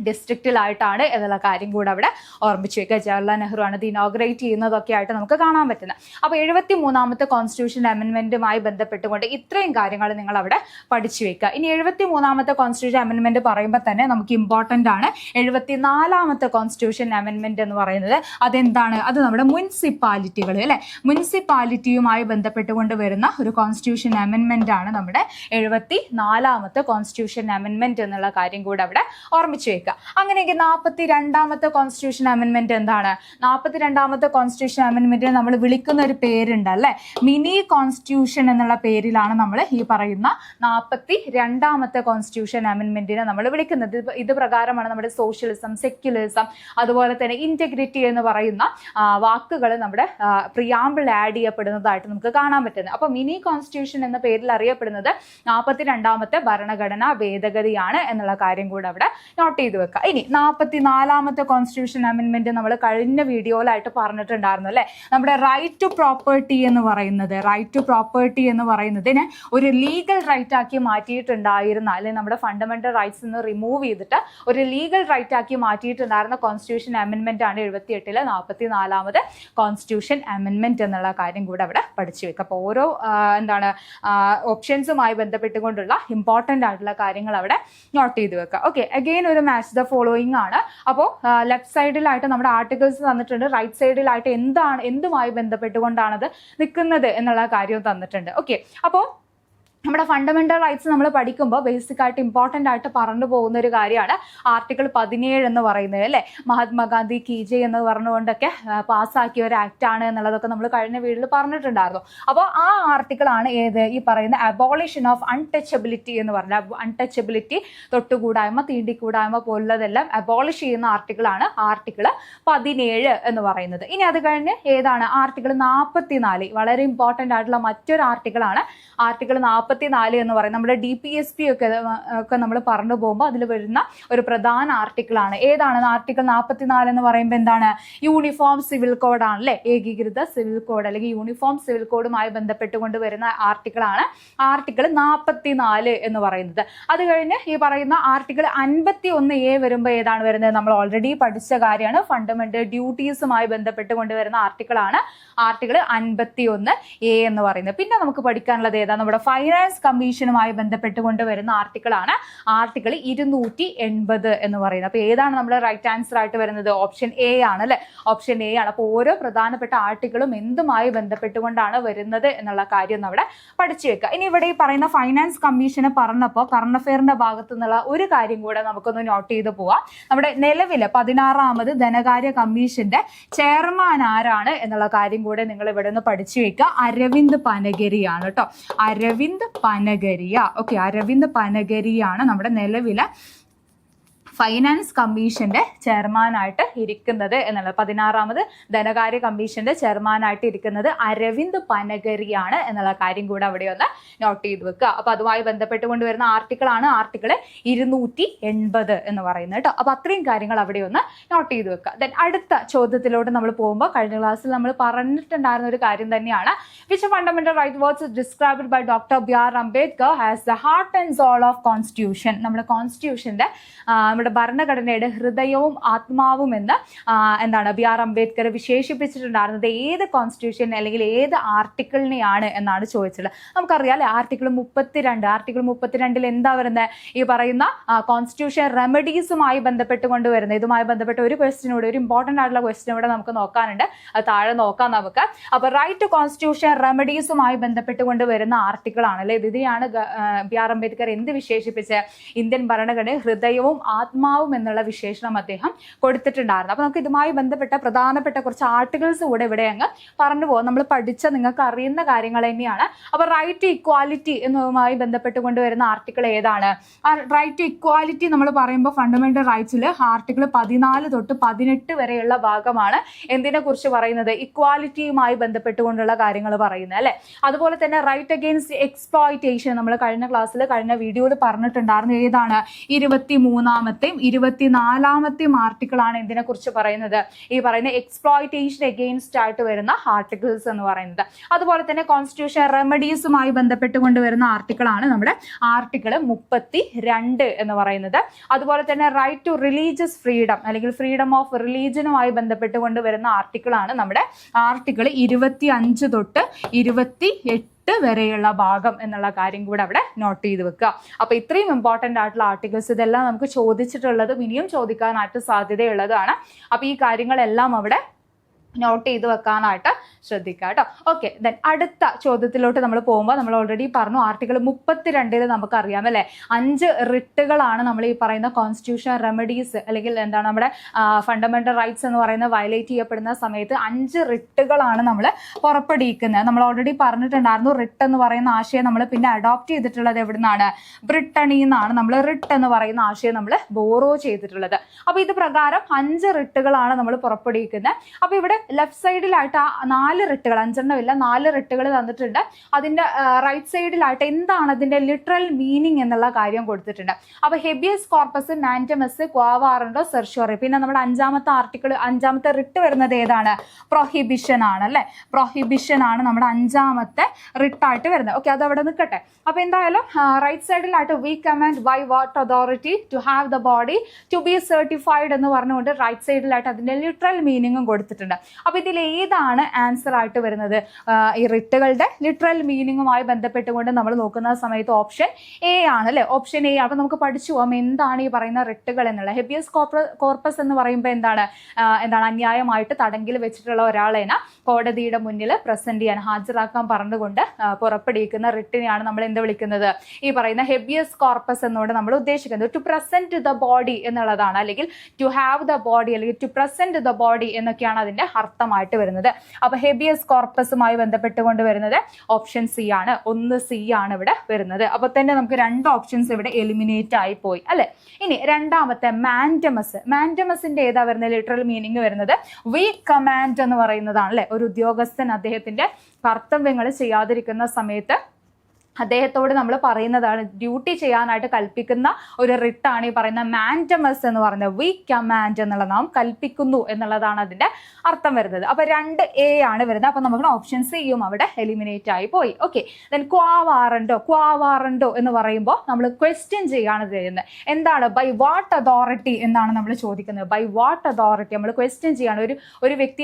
ഡിസ്ട്രിക്റ്റിലായിട്ടാണ് എന്നുള്ള കാര്യം കൂടെ അവിടെ ഓർമ്മിച്ച് വെക്കുക. ജവഹർലാൽ നെഹ്റു ആണ് ഇത് ഇനോഗ്രേറ്റ് ചെയ്യുന്നതൊക്കെ ആയിട്ട് നമുക്ക് കാണാൻ പറ്റുന്നത്. അപ്പോൾ 73ാമത്തെ കോൺസ്റ്റിറ്റ്യൂഷൻ അമെൻമെന്റുമായി ബന്ധപ്പെട്ടുകൊണ്ട് ഇത്രയും കാര്യങ്ങൾ നിങ്ങൾ അവിടെ പഠിച്ചു വെക്കുക. ഇനി 73ാമത്തെ കോൺസ്റ്റിറ്റ്യൂഷൻ അമെൻമെന്റ് പറയുമ്പോൾ തന്നെ നമുക്ക് ഇമ്പോർട്ടന്റ് ആണ് 74ാമത്തെ കോൺസ്റ്റിറ്റ്യൂഷൻ അമെൻമെന്റ് എന്ന് പറയുന്നത്. അതെന്താണ്? അത് നമ്മുടെ മുനിസിപ്പാലിറ്റികൾ അല്ലെ, മുനിസിപ്പാലിറ്റിയുമായി ബന്ധപ്പെട്ടുകൊണ്ട് വരുന്ന ഒരു കോൺസ്റ്റിറ്റ്യൂഷൻ അമെൻമെന്റ് ആണ് നമ്മുടെ 74ാമത്തെ കോൺസ്റ്റിറ്റ്യൂഷൻ അമെൻമെന്റ് എന്നുള്ള കാര്യം കൂടെ അവിടെ ഓർമ്മിച്ച് വെക്കുക. അങ്ങനെയെങ്കിൽ 42ാമത്തെ കോൺസ്റ്റിറ്റ്യൂഷൻ അമെൻമെന്റ് എന്താണ്? 42ാമത്തെ കോൺസ്റ്റിറ്റ്യൂഷൻ അമെൻമെന്റിനെ നമ്മൾ വിളിക്കുന്ന ഒരു പേരുണ്ട് അല്ലെ, മിനി കോൺസ്റ്റിറ്റ്യൂഷൻ എന്നുള്ള പേരിലാണ് നമ്മൾ ഈ പറയുന്ന 42ാമത്തെ കോൺസ്റ്റിറ്റ്യൂഷൻ അമെൻമെന്റിനെ നമ്മൾ വിളിക്കുന്നത്. ഇത് പ്രകാരമാണ് നമ്മുടെ സോഷ്യലിസം, സെക്യുലറിസം, അതുപോലെ തന്നെ ഇന്റഗ്രിറ്റി എന്ന് പറയുന്ന വാക്കുകൾ നമ്മുടെ പ്രിയാമ്പിൾ ആഡ് ചെയ്യപ്പെടുന്നതായിട്ട് നമുക്ക് കാണാൻ പറ്റുന്നത്. അപ്പൊ മിനി കോൺസ്റ്റിറ്റ്യൂഷൻ എന്ന പേരിൽ അറിയപ്പെടുന്നത് 42ാമത്തെ ഭരണഘടനാ ഭേദഗതിയാണ് എന്നുള്ള കാര്യം കൂടെ അവിടെ നോട്ട് ചെയ്ത് വെക്കുക. ഇനി 44ാമത്തെ കോൺസ്റ്റിറ്റ്യൂഷൻ അമെൻമെന്റ് നമ്മൾ കഴിഞ്ഞ വീഡിയോയിലായിട്ട് പറഞ്ഞിട്ടുണ്ടായിരുന്നു അല്ലെ, നമ്മുടെ റൈറ്റ് ടു പ്രോപ്പർട്ടി എന്ന് പറയുന്നത്, റൈറ്റ് ടു പ്രോപ്പർട്ടി എന്ന് പറയുന്നതിനെ ഒരു ലീഗൽ റൈറ്റ് ആക്കി മാറ്റിയിട്ടുണ്ടായിരുന്ന, അല്ലെങ്കിൽ നമ്മുടെ ഫണ്ടമെന്റൽ റൈറ്റ്സ് നിന്ന് റിമൂവ് ചെയ്തിട്ട് ഒരു ലീഗൽ റൈറ്റ് ആക്കി മാറ്റിയിട്ടുണ്ടായിരുന്ന കോൺസ്റ്റിറ്റ്യൂഷൻ അമെൻമെന്റ് ആണ് 78ലെ 44ാമത് കോൺസ്റ്റിറ്റ്യൂഷൻ അമെൻമെന്റ് എന്നുള്ള കാര്യം കൂടെ അവിടെ പഠിച്ചു വെക്കുക. അപ്പോൾ ഓരോ ഓപ്ഷൻസുമായി ബന്ധപ്പെട്ടുകൊണ്ടുള്ള ഇമ്പോർട്ടന്റ് ആയിട്ടുള്ള കാര്യങ്ങൾ അവിടെ നോട്ട് ചെയ്ത് വെക്കുക. ഓക്കെ, അഗെയിൻ ഒരു മാച്ച് ദ ഫോളോയിങ് ആണ്. അപ്പോൾ ലെഫ്റ്റ് സൈഡിലായിട്ട് നമ്മുടെ ആർട്ടിക്കിൾസ് തന്നിട്ടുണ്ട്, റൈറ്റ് സൈഡിലായിട്ട് എന്തുമായി ബന്ധപ്പെട്ടുകൊണ്ടാണത് നിൽക്കുന്നത് എന്നുള്ള കാര്യം തന്നിട്ടുണ്ട്. ഓക്കെ, അപ്പോൾ നമ്മുടെ ഫണ്ടമെന്റൽ റൈറ്റ്സ് നമ്മൾ പഠിക്കുമ്പോൾ ബേസിക് ആയിട്ട് ഇമ്പോർട്ടൻ്റ് ആയിട്ട് പറഞ്ഞു പോകുന്ന ഒരു കാര്യമാണ് ആർട്ടിക്കിൾ 17 എന്ന് പറയുന്നത് അല്ലേ. മഹാത്മാഗാന്ധി കീജെ എന്ന് പറഞ്ഞുകൊണ്ടൊക്കെ പാസ്സാക്കിയ ഒരു ആക്ട് ആണ് എന്നുള്ളതൊക്കെ നമ്മൾ കഴിഞ്ഞ വീഡിയോയിൽ പറഞ്ഞിട്ടുണ്ടായിരുന്നു. അപ്പോൾ ആ ആർട്ടിക്കിൾ ആണ് ഏത്, ഈ പറയുന്ന അബോളിഷൻ ഓഫ് അൺടച്ചബിലിറ്റി എന്ന് പറഞ്ഞാൽ അൺടച്ചബിലിറ്റി, തൊട്ടുകൂടായ്മ, തീണ്ടിക്കൂടായ്മ പോലുള്ളതെല്ലാം അബോളിഷ് ചെയ്യുന്ന ആർട്ടിക്കിളാണ് ആർട്ടിക്കിൾ 17 എന്ന് പറയുന്നത്. ഇനി അത് കഴിഞ്ഞ് ഏതാണ് ആർട്ടിക്കിൾ 44, വളരെ ഇമ്പോർട്ടൻ്റ് ആയിട്ടുള്ള മറ്റൊരു ആർട്ടിക്കിളാണ് ആർട്ടിക്കിൾ 44 എന്ന് പറയുന്നത്. നമ്മുടെ DPSP ഒക്കെ നമ്മൾ പറഞ്ഞു പോകുമ്പോൾ അതിൽ വരുന്ന ഒരു പ്രധാന ആർട്ടിക്കിളാണ്. ഏതാണ് ആർട്ടിക്കിൾ 44 എന്ന് പറയുമ്പോൾ എന്താണ്, യൂണിഫോം സിവിൽ കോഡ് ആണല്ലേ, ഏകീകൃത സിവിൽ കോഡ് അല്ലെങ്കിൽ യൂണിഫോം സിവിൽ കോഡുമായി ബന്ധപ്പെട്ടുകൊണ്ട് വരുന്ന ആർട്ടിക്കിളാണ് ആർട്ടിക്കിൾ 44 എന്ന് പറയുന്നത്. അത് കഴിഞ്ഞ് ഈ പറയുന്ന ആർട്ടിക്കിൾ 51A വരുമ്പോൾ ഏതാണ് വരുന്നത്, നമ്മൾ ഓൾറെഡി പഠിച്ച കാര്യമാണ്, ഫണ്ടമെന്റൽ ഡ്യൂട്ടീസുമായി ബന്ധപ്പെട്ടുകൊണ്ട് വരുന്ന ആർട്ടിക്കിളാണ് ആർട്ടിക്കിൾ 51A എന്ന് പറയുന്നത്. പിന്നെ നമുക്ക് പഠിക്കാനുള്ളത് ഏതാ, നമ്മുടെ ഫൈനാൻസ് കമ്മീഷനുമായി ബന്ധപ്പെട്ടുകൊണ്ട് വരുന്ന ആർട്ടിക്കിളാണ് ആർട്ടിക്കിൾ 280 എന്ന് പറയുന്നത്. അപ്പോൾ ഏതാണ് നമ്മുടെ റൈറ്റ് ആൻസർ ആയിട്ട് വരുന്നത്, ഓപ്ഷൻ A ആണ് അല്ലെ, ഓപ്ഷൻ A ആണ്. അപ്പോൾ ഓരോ പ്രധാനപ്പെട്ട ആർട്ടിക്കിളും എന്തുമായി ബന്ധപ്പെട്ടുകൊണ്ടാണ് വരുന്നത് എന്നുള്ള കാര്യം നമ്മുടെ പഠിച്ചു വെക്കുക. ഇനി ഇവിടെ ഈ പറയുന്ന ഫൈനാൻസ് കമ്മീഷനെ പറഞ്ഞപ്പോൾ കറണ്ട് അഫെയറിന്റെ ഭാഗത്തു നിന്നുള്ള ഒരു കാര്യം കൂടെ നമുക്കൊന്ന് നോട്ട് ചെയ്ത് പോവാം. നമ്മുടെ നിലവിലെ 16ാമത് ധനകാര്യ കമ്മീഷന്റെ ചെയർമാൻ ആരാണ് എന്നുള്ള കാര്യം കൂടെ നിങ്ങൾ ഇവിടെ നിന്ന് പഠിച്ചു വെക്കുക. അരവിന്ദ് പനഗരിയാണ് കേട്ടോ, അരവിന്ദ് പനഗരിയ. ഓക്കെ, അരവിന്ദ് പനഗരിയാണ് നമ്മുടെ നിലവിലെ ഫൈനാൻസ് കമ്മീഷന്റെ ചെയർമാനായിട്ട് ഇരിക്കുന്നത് എന്നുള്ളത്. 16ാമത് ധനകാര്യ കമ്മീഷന്റെ ചെയർമാനായിട്ട് ഇരിക്കുന്നത് അരവിന്ദ് പനഗരിയാണ് എന്നുള്ള കാര്യം കൂടെ അവിടെ ഒന്ന് നോട്ട് ചെയ്ത് വെക്കുക. അപ്പൊ അതുമായി ബന്ധപ്പെട്ടുകൊണ്ട് വരുന്ന ആർട്ടിക്കിളാണ് ആർട്ടിക്കിൾ 280 എന്ന് പറയുന്നത് കേട്ടോ. അപ്പൊ അത്രയും കാര്യങ്ങൾ അവിടെ ഒന്ന് നോട്ട് ചെയ്ത് വെക്കുക. ദെൻ അടുത്ത ചോദ്യത്തിലോട്ട് നമ്മൾ പോകുമ്പോൾ കഴിഞ്ഞ ക്ലാസ്സിൽ നമ്മൾ പറഞ്ഞിട്ടുണ്ടായിരുന്ന ഒരു കാര്യം തന്നെയാണ്, which fundamental right was described by doctor B.R. Ambedkar as the heart and soul of constitution. നമ്മുടെ കോൺസ്റ്റിറ്റ്യൂഷന്റെ നമ്മുടെ ഭരണഘടനയുടെ ഹൃദയവും ആത്മാവും എന്ന് എന്താണ് B.R. അംബേദ്കർ വിശേഷിപ്പിച്ചിട്ടുണ്ടായിരുന്നത് ഏത് കോൺസ്റ്റിറ്റ്യൂഷൻ അല്ലെങ്കിൽ ഏത് ആർട്ടിക്കിളിനെയാണ് എന്നാണ് ചോദിച്ചത്. നമുക്കറിയാം അല്ലെ, ആർട്ടിക്കിൾ 32 എന്താ വരുന്നത്, ഈ പറയുന്ന കോൺസ്റ്റിറ്റ്യൂഷൻ റെമഡീസുമായി ബന്ധപ്പെട്ടുകൊണ്ട് വരുന്നത്. ഇതുമായി ബന്ധപ്പെട്ട ഒരു ക്വസ്റ്റ്യൻ കൂടെ, ഒരു ഇമ്പോർട്ടൻ്റ് ആയിട്ടുള്ള ക്വസ്റ്റ്യൻ ഇവിടെ നമുക്ക് നോക്കാനുണ്ട്, അത് താഴെ നോക്കാം നമുക്ക്. അപ്പൊ റൈറ്റ് ടു കോൺസ്റ്റിറ്റ്യൂഷൻ റെമഡീസുമായി ബന്ധപ്പെട്ടുകൊണ്ട് വരുന്ന ആർട്ടിക്കിൾ ആണ് അല്ലെ. ഇതിനെയാണ് B.R. അംബേദ്കർ എന്ത് വിശേഷിപ്പിച്ച് ഇന്ത്യൻ ഭരണഘടനയെ ഹൃദയവും ആത്മാവും എന്നുള്ള വിശേഷണം അദ്ദേഹം കൊടുത്തിട്ടുണ്ടായിരുന്നു. അപ്പൊ നമുക്ക് ഇതുമായി ബന്ധപ്പെട്ട പ്രധാനപ്പെട്ട കുറച്ച് ആർട്ടിക്കിൾസ് കൂടെ ഇവിടെ അങ്ങ് പറഞ്ഞു പോകും. നമ്മൾ പഠിച്ച നിങ്ങൾക്ക് അറിയുന്ന കാര്യങ്ങൾ തന്നെയാണ്. അപ്പൊ റൈറ്റ് ടു ഇക്വാലിറ്റി എന്നതുമായി ബന്ധപ്പെട്ടുകൊണ്ട് വരുന്ന ആർട്ടിക്കിൾ ഏതാണ്, റൈറ്റ് ടു ഇക്വാലിറ്റി നമ്മൾ പറയുമ്പോൾ ഫണ്ടമെന്റൽ റൈറ്റ്സിൽ ആർട്ടിക്കിൾ 14 തൊട്ട് 18 വരെയുള്ള ഭാഗമാണ് എന്തിനെ കുറിച്ച് പറയുന്നത്, ഇക്വാലിറ്റിയുമായി ബന്ധപ്പെട്ടുകൊണ്ടുള്ള കാര്യങ്ങൾ പറയുന്നത് അല്ലെ. അതുപോലെ തന്നെ റൈറ്റ് അഗെയിൻസ്റ്റ് എക്സ്പ്ലോയിറ്റേഷൻ നമ്മൾ കഴിഞ്ഞ ക്ലാസ്സിൽ കഴിഞ്ഞ വീഡിയോയിൽ പറഞ്ഞിട്ടുണ്ടായിരുന്നു. ഏതാണ് 23ാമത്തെയും 24ാമത്തെയും ആർട്ടിക്കിൾ ആണ് എന്തിനെ കുറിച്ച് പറയുന്നത്, ഈ പറയുന്ന എക്സ്പ്ലോയിറ്റേഷൻ അഗെയിൻസ്റ്റ് ആയിട്ട് വരുന്ന ആർട്ടിക്കിൾസ് എന്ന് പറയുന്നത്. അതുപോലെ തന്നെ കോൺസ്റ്റിറ്റ്യൂഷൻ റെമഡീസുമായി ബന്ധപ്പെട്ടുകൊണ്ട് വരുന്ന ആർട്ടിക്കിൾ ആണ് നമ്മുടെ ആർട്ടിക്കിൾ 32 എന്ന് പറയുന്നത്. അതുപോലെ തന്നെ റൈറ്റ് ടു റിലീജിയസ് ഫ്രീഡം അല്ലെങ്കിൽ ഫ്രീഡം ഓഫ് റിലീജിയനുമായി ബന്ധപ്പെട്ടുകൊണ്ട് വരുന്ന ആർട്ടിക്കിൾ ആണ് നമ്മുടെ ആർട്ടിക്കിൾ 25 തൊട്ട് 28 വരെയുള്ള ഭാഗം എന്നുള്ള കാര്യം കൂടെ അവിടെ നോട്ട് ചെയ്ത് വെക്കുക. അപ്പൊ ഇത്രയും ഇമ്പോർട്ടന്റ് ആയിട്ടുള്ള ആർട്ടിക്കിൾസ് ഇതെല്ലാം നമുക്ക് ചോദിച്ചിട്ടുള്ളതും ഇനിയും ചോദിക്കാനായിട്ട് സാധ്യതയുള്ളതാണ്. അപ്പൊ ഈ കാര്യങ്ങളെല്ലാം അവിടെ നോട്ട് ചെയ്ത് വെക്കാനായിട്ട് ശ്രദ്ധിക്കുക കേട്ടോ. ഓക്കെ, ദെൻ അടുത്ത ചോദ്യത്തിലോട്ട് നമ്മൾ പോകുമ്പോൾ നമ്മൾ ഓൾറെഡി പറഞ്ഞു ആർട്ടിക്കിൾ 32 നമുക്കറിയാം അല്ലെ, 5 റിട്ടുകളാണ് നമ്മൾ ഈ പറയുന്ന കോൺസ്റ്റിറ്റ്യൂഷൻ റെമഡീസ് അല്ലെങ്കിൽ എന്താണ് നമ്മുടെ ഫണ്ടമെന്റൽ റൈറ്റ്സ് എന്ന് പറയുന്ന വയലേറ്റ് ചെയ്യപ്പെടുന്ന സമയത്ത് 5 റിട്ടുകളാണ് നമ്മൾ പുറപ്പെടുവിക്കുന്നത്. നമ്മൾ ഓൾറെഡി പറഞ്ഞിട്ടുണ്ടായിരുന്നു റിട്ട് എന്ന് പറയുന്ന ആശയം നമ്മൾ പിന്നെ അഡോപ്റ്റ് ചെയ്തിട്ടുള്ളത് എവിടുന്നാണ്, ബ്രിട്ടണിൽ നിന്നാണ് നമ്മൾ റിട്ട് എന്ന് പറയുന്ന ആശയം നമ്മൾ ബോറോ ചെയ്തിട്ടുള്ളത്. അപ്പൊ ഇത് പ്രകാരം 5 റിട്ടുകളാണ് നമ്മൾ പുറപ്പെടുവിക്കുന്നത്. അപ്പൊ ഇവിടെ ലെഫ്റ്റ് സൈഡിലായിട്ട് ആ 4 റിട്ടുകൾ, 5 4 റിട്ടുകൾ തന്നിട്ടുണ്ട്. അതിന്റെ റൈറ്റ് സൈഡിലായിട്ട് എന്താണ് അതിന്റെ ലിറ്ററൽ മീനിങ് എന്നുള്ള കാര്യം കൊടുത്തിട്ടുണ്ട്. അപ്പൊ ഹെബിയസ് കോർപ്പസ്, മാൻഡമസ്, ക്വാവാറൻഡോ, സെർഷ്യോറി. പിന്നെ നമ്മുടെ 5ാമത്തെ ആർട്ടിക്കിൾ 5ാമത്തെ റിട്ട് വരുന്നത് ഏതാണ്, പ്രൊഹിബിഷൻ ആണ് അല്ലെ. പ്രൊഹിബിഷൻ ആണ് നമ്മുടെ 5ാമത്തെ റിട്ടായിട്ട് വരുന്നത്. ഓക്കെ, അത് അവിടെ നിൽക്കട്ടെ. അപ്പൊ എന്തായാലും റൈറ്റ് സൈഡിലായിട്ട് we command by what authority to have the body to be certified എന്ന് പറഞ്ഞുകൊണ്ട് റൈറ്റ് സൈഡിലായിട്ട് അതിന്റെ ലിറ്ററൽ മീനിങ്ങും കൊടുത്തിട്ടുണ്ട്. അപ്പൊ ഇതിൽ ഏതാണ് ആൻസർ ആയിട്ട് വരുന്നത്? ഈ റിട്ടുകളുടെ ലിറ്ററൽ മീനിങ്ങുമായി ബന്ധപ്പെട്ടുകൊണ്ട് നമ്മൾ നോക്കുന്ന സമയത്ത് ഓപ്ഷൻ എ ആണ് അല്ലെ. Option A. അപ്പൊ നമുക്ക് പഠിച്ചു പോവാം എന്താണ് ഈ പറയുന്ന റിട്ടുകൾ എന്നുള്ളത്. ഹെബിയസ് കോർപ്പസ് എന്ന് പറയുമ്പോൾ എന്താണ് അന്യായമായിട്ട് തടങ്കിൽ വെച്ചിട്ടുള്ള ഒരാളെ കോടതിയുടെ മുന്നിൽ പ്രസന്റ് ചെയ്യാൻ ഹാജരാക്കാൻ പറഞ്ഞുകൊണ്ട് പുറപ്പെടുവിക്കുന്ന റിട്ടിനെയാണ് നമ്മൾ എന്ത് വിളിക്കുന്നത്? ഈ പറയുന്ന ഹെബിയസ് കോർപ്പസ് എന്നോട് നമ്മൾ ഉദ്ദേശിക്കുന്നത്. ടു പ്രസന്റ് ദ ബോഡി എന്നുള്ളതാണ്, അല്ലെങ്കിൽ ടു ഹാവ് ദ ബോഡി, അല്ലെങ്കിൽ ടു പ്രസന്റ് ദ ബോഡി എന്നൊക്കെയാണ് അതിന്റെ അർത്ഥമായിട്ട് വരുന്നത്. അപ്പൊ ഹെബിയസ് കോർപ്പസുമായി ബന്ധപ്പെട്ടുകൊണ്ട് വരുന്നത് ഓപ്ഷൻ സി ആണ്. 1 സി ആണ് ഇവിടെ വരുന്നത്. അപ്പൊ തന്നെ നമുക്ക് 2 ഓപ്ഷൻസ് ഇവിടെ എലിമിനേറ്റ് ആയി പോയി അല്ലെ. ഇനി രണ്ടാമത്തെ മാൻഡമസ്. മാൻഡമസിന്റെ ഏതാ വരുന്നത്? ലിറ്ററൽ മീനിങ് വരുന്നത് വി കമാൻഡ് എന്ന് പറയുന്നതാണ് അല്ലെ. ഒരു ഉദ്യോഗസ്ഥൻ അദ്ദേഹത്തിന്റെ കർത്തവ്യങ്ങൾ ചെയ്യാതിരിക്കുന്ന സമയത്ത് അദ്ദേഹത്തോട് നമ്മൾ പറയുന്നതാണ്, ഡ്യൂട്ടി ചെയ്യാനായിട്ട് കൽപ്പിക്കുന്ന ഒരു റിട്ടാണ് ഈ പറയുന്ന മാൻഡമസ് എന്ന് പറയുന്നത്. വി കമാൻഡ് എന്നുള്ള നാം കൽപ്പിക്കുന്നു എന്നുള്ളതാണ് അതിന്റെ അർത്ഥം വരുന്നത്. അപ്പൊ 2 എ ആണ് വരുന്നത്. അപ്പൊ നമുക്ക് ഓപ്ഷൻ സിയും അവിടെ എലിമിനേറ്റ് ആയി പോയി. ഓക്കെ. ദെൻ ക്വാവാറണ്ടോ എന്ന് പറയുമ്പോൾ നമ്മൾ ക്വസ്റ്റ്യൻ ചെയ്യാണ് ചെയ്യുന്നത്. എന്താണ്? ബൈ വാട്ട് അതോറിറ്റി എന്നാണ് നമ്മൾ ചോദിക്കുന്നത്. ബൈ വാട്ട് അതോറിറ്റി നമ്മൾ ക്വസ്റ്റ്യൻ ചെയ്യാണ്. ഒരു വ്യക്തി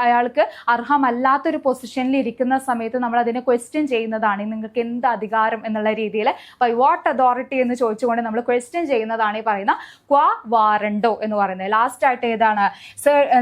അയാൾക്ക് അർഹമല്ലാത്തൊരു പൊസിഷനിൽ ഇരിക്കുന്ന സമയത്ത് നമ്മൾ അതിനെ ക്വസ്റ്റ്യൻ ചെയ്യുന്നതാണ്. നിങ്ങൾക്ക് എന്ത് അധികാരം എന്നുള്ള രീതിയിൽ ബൈ വാട്ട് അതോറിറ്റി എന്ന് ചോദിച്ചുകൊണ്ട് നമ്മൾ ക്വസ്റ്റ്യൻ ചെയ്യുന്നതാണ് ഈ പറയുന്ന ക്വാ വാറണ്ടോ എന്ന് പറയുന്നത്. ലാസ്റ്റ് ആയിട്ട് ഏതാണ്?